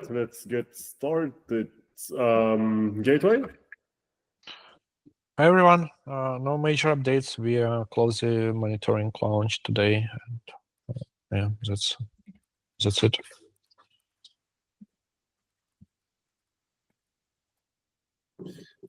let's get started. Gateway? Hi everyone, no major updates. We are closely monitoring launch today, and yeah, that's it.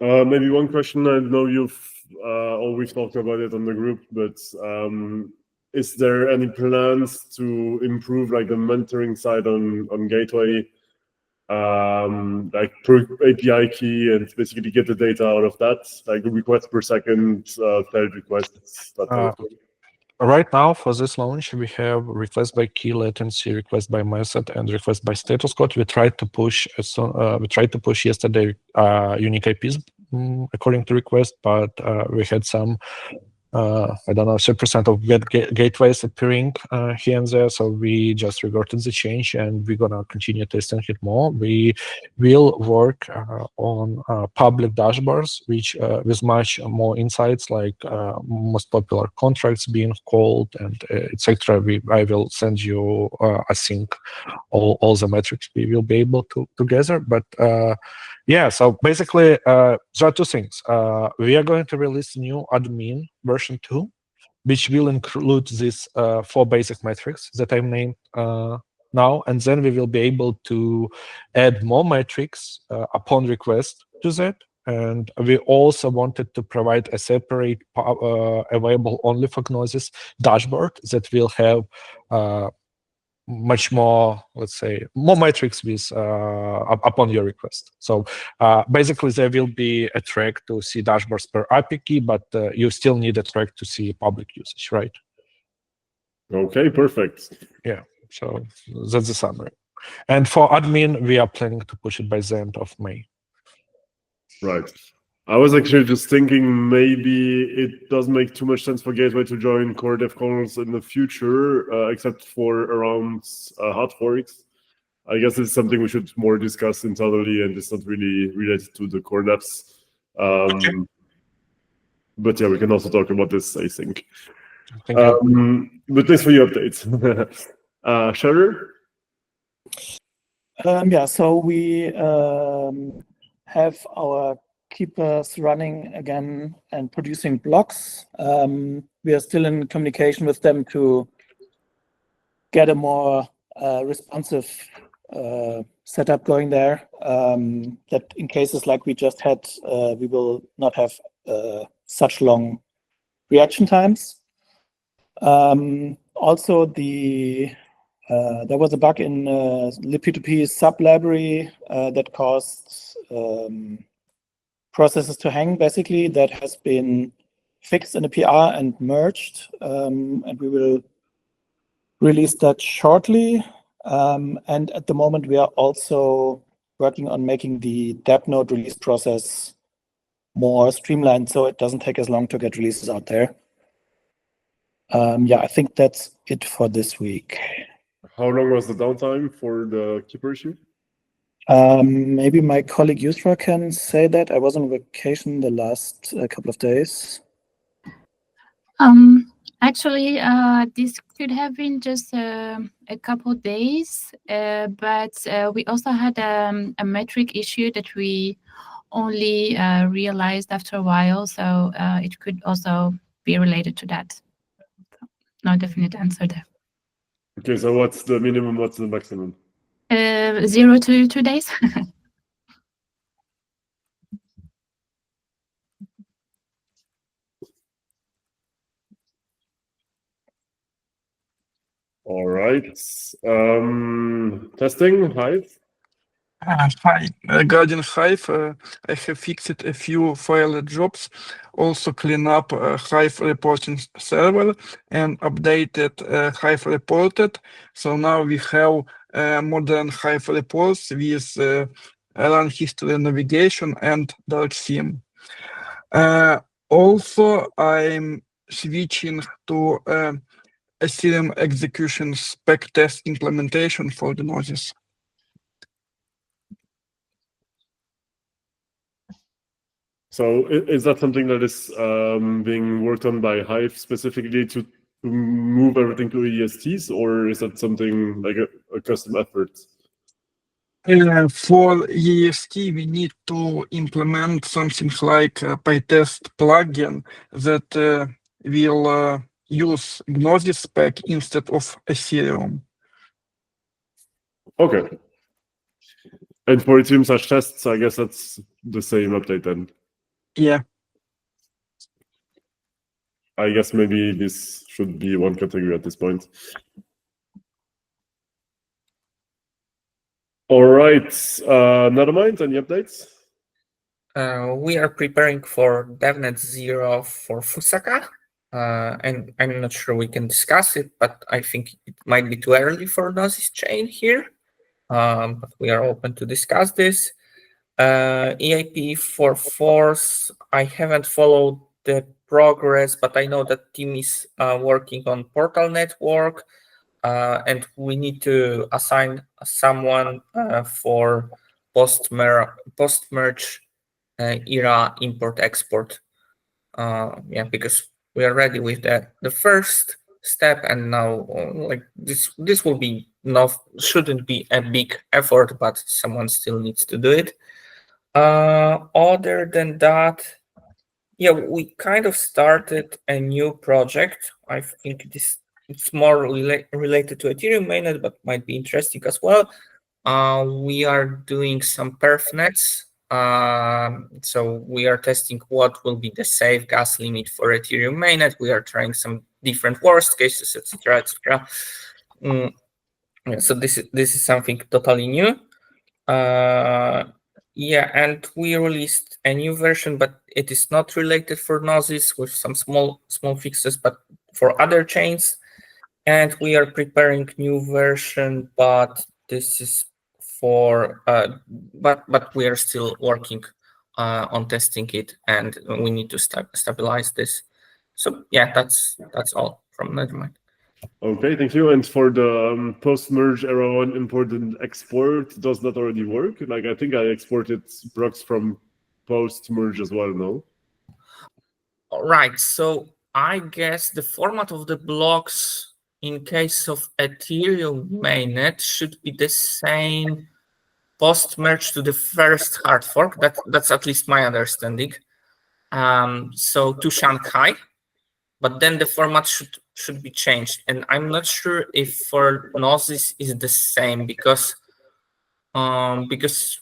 Maybe one question. I know you've always talked about it on the group, but is there any plans to improve like the mentoring side on Gateway, like per API key, and basically get the data out of that, like requests per second, thread requests, that kind of thing? Right now, for this launch, we have request by key latency, request by method, and request by status code. We tried to push yesterday unique IPs according to request, but we had some I don't know, 30% of gateways appearing here and there. So we just reverted the change, and we're gonna continue testing it more. We will work on public dashboards, which with much more insights, like most popular contracts being called and etc. I will send you, I think, all the metrics we will be able to gather. But yeah, so basically, there are two things. We are going to release new admin version 2, which will include these 4 basic metrics that I named now, and then we will be able to add more metrics upon request to that. And we also wanted to provide a separate available only for Gnosis dashboard that will have much more, let's say, more metrics with upon your request. So basically, there will be a track to see dashboards per API key, but you still need a track to see public usage, right? Okay, perfect. Yeah, so that's the summary. And for admin, we are planning to push it by the end of May. Right. I was actually just thinking maybe it doesn't make too much sense for Gateway to join core dev calls in the future, except for around hot forks. I guess it's something we should more discuss internally, and it's not really related to the core devs. Okay. But yeah, we can also talk about this, I think. Thank you. But thanks for your updates. Shutter? Yeah, so we have our keepers running again and producing blocks. We are still in communication with them to get a more responsive setup going there, that in cases like we just had, we will not have such long reaction times. Also, there was a bug in libp2p sub-library that caused processes to hang, basically. That has been fixed in a PR and merged, and we will release that shortly. And at the moment, we are also working on making the dev node release process more streamlined, so it doesn't take as long to get releases out there. Yeah, I think that's it for this week. How long was the downtime for the keeper issue? Maybe my colleague Yusra can say that. I was on vacation the last couple of days. Actually, this could have been just a couple of days, but we also had a metric issue that we only realized after a while, so it could also be related to that. No definite answer there. Okay, so what's the minimum, what's the maximum? 0 to 2 days. All right. Testing, Hive? Hi, regarding Hive, I have fixed a few file jobs, also clean up Hive reporting server and updated Hive reported. So now we have modern Hive reports with run history navigation and dark theme. Also, I'm switching to Ethereum execution spec test implementation for the Gnosis. So is that something that is being worked on by Hive specifically to move everything to ESTs, or is that something like a custom effort? For EST, we need to implement something like a PyTest plugin that will use Gnosis spec instead of Ethereum. Okay. And for Ethereum/tests, I guess that's the same update then. Yeah. I guess maybe this should be one category at this point. All right, Nethermind, any updates? We are preparing for DevNet 0 for Fusaka, and I'm not sure we can discuss it, but I think it might be too early for Gnosis Chain here, but we are open to discuss this. EIP for Force, I haven't followed the progress, but I know that team is working on Portal Network, and we need to assign someone for post-merge era import-export. Yeah, because we are ready with the first step, and now like this will be shouldn't be a big effort, but someone still needs to do it. Other than that, yeah, we kind of started a new project. I think it's more related to Ethereum mainnet, but might be interesting as well. We are doing some perf nets. So we are testing what will be the safe gas limit for Ethereum mainnet. We are trying some different worst cases, etc., etc. So this is something totally new. Yeah, and we released a new version, but it is not related for Gnosis, with some small fixes, but for other chains. And we are preparing new version, but this is for but we are still working on testing it, and we need to stabilize this. So yeah, that's all from Nethermind. Okay, thank you. And for the post-merge era on import and export, does that already work? Like, I think I exported blocks from post-merge as well, no? All right, so I guess the format of the blocks in case of Ethereum mainnet should be the same post-merge to the first hard fork. That's at least my understanding. So to Shanghai, but then the format should be changed. And I'm not sure if for Gnosis is the same, because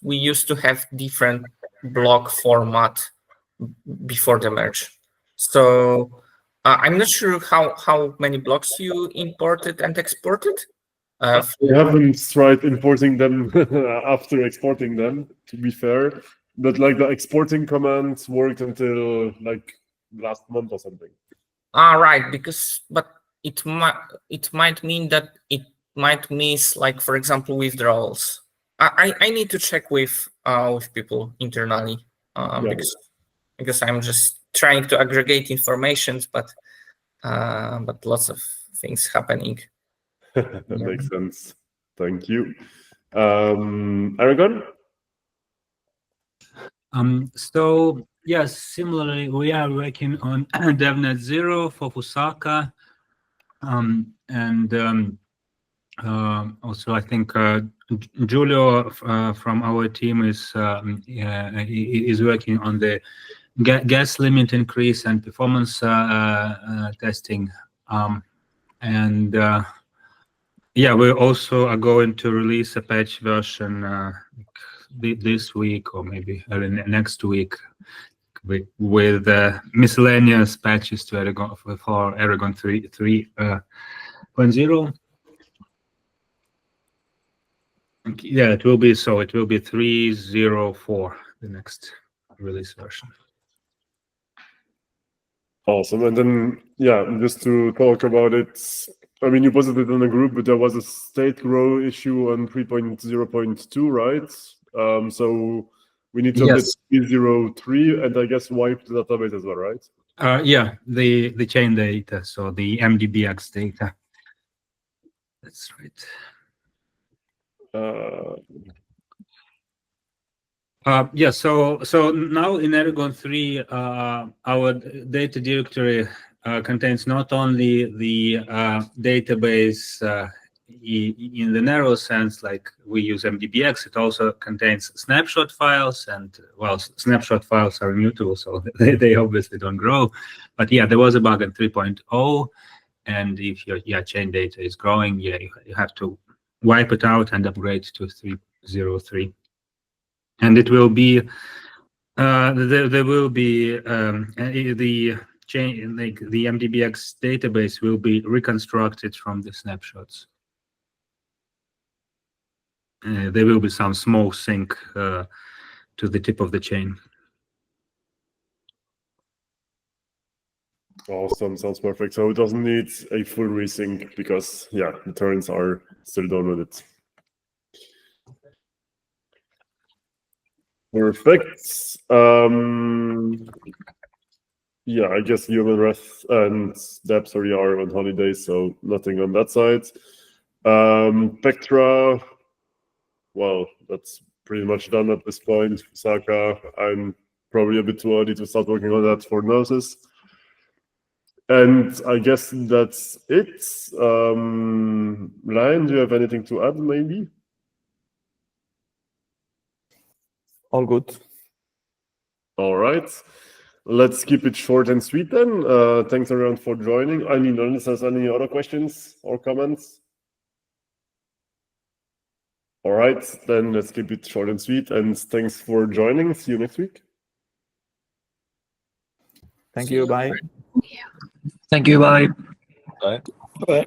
we used to have different block format before the merge. So I'm not sure how many blocks you imported and exported. We haven't tried importing them after exporting them, to be fair. But like the exporting command worked until like last month or something. Right, but it might mean that it might miss, like, for example, withdrawals. I need to check with people internally, because I'm just trying to aggregate information, but lots of things happening. That makes sense. Thank you. Erigon? So yes, similarly, we are working on DevNet 0 for Fusaka, and also I think Giulio from our team is working on the gas limit increase and performance testing, and yeah, we also are going to release a patch version this week or maybe early next week with miscellaneous patches to Erigon for Erigon 3.0. Yeah, it will be 3.04, the next release version. Awesome. And then, yeah, just to talk about it, I mean, you posted it in the group, but there was a state grow issue on 3.0.2, right? So we need to update 3.03 and I guess wipe the database as well, right? Yeah, the chain data, so the MDBX data. That's right. Yeah, so now in Erigon 3, our data directory contains not only the database in the narrow sense, like we use MDBX, it also contains snapshot files, and well, snapshot files are immutable, so they obviously don't grow. But yeah, there was a bug in 3.0, and if your chain data is growing, yeah, you have to wipe it out and upgrade to 3.0.3, and it will be there will be the chain, like the MDBX database will be reconstructed from the snapshots. There will be some small sync to the tip of the chain. Awesome, sounds perfect. So it doesn't need a full resync because, yeah, the turns are still done with it. Perfect. Yeah, I guess Human Wrath and Debs already are on holiday, so nothing on that side. Pectra, well, that's pretty much done at this point. Saka, I'm probably a bit too early to start working on that for Gnosis. And I guess that's it. Lion, do you have anything to add, maybe? All good. All right. Let's keep it short and sweet then. Thanks everyone for joining. I mean, unless there's any other questions or comments. All right, then let's keep it short and sweet. And thanks for joining. See you next week. Thank you. Bye. Yeah. Thank you. Bye. Bye. Bye.